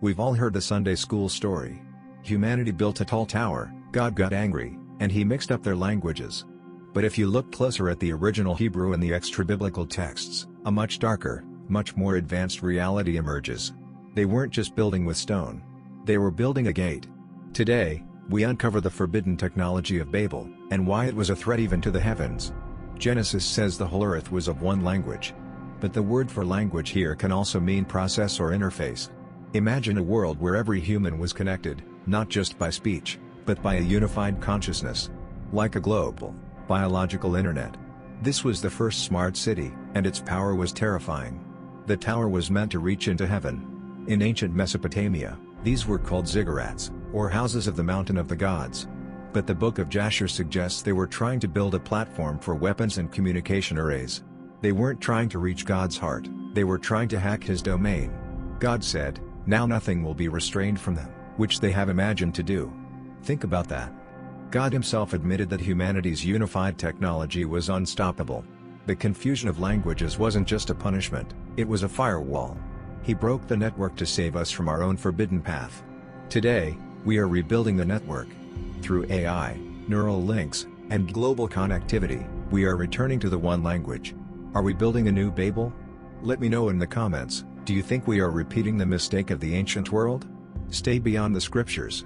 We've all heard the Sunday school story. Humanity built a tall tower, God got angry, and he mixed up their languages. But if you look closer at the original Hebrew and the extra-biblical texts, a much darker, much more advanced reality emerges. They weren't just building with stone. They were building a gate. Today, we uncover the forbidden technology of Babel, and why it was a threat even to the heavens. Genesis says the whole earth was of one language. But the word for language here can also mean process or interface. Imagine a world where every human was connected, not just by speech, but by a unified consciousness. Like a global, biological internet. This was the first smart city, and its power was terrifying. The tower was meant to reach into heaven. In ancient Mesopotamia, these were called ziggurats, or houses of the mountain of the gods. But the book of Jasher suggests they were trying to build a platform for weapons and communication arrays. They weren't trying to reach God's heart, they were trying to hack his domain. God said, "Now nothing will be restrained from them," which they have imagined to do. Think about that. God himself admitted that humanity's unified technology was unstoppable. The confusion of languages wasn't just a punishment, it was a firewall. He broke the network to save us from our own forbidden path. Today, we are rebuilding the network. Through AI, neural links, and global connectivity, we are returning to the one language. Are we building a new Babel? Let me know in the comments, do you think we are repeating the mistake of the ancient world? Stay beyond the scriptures.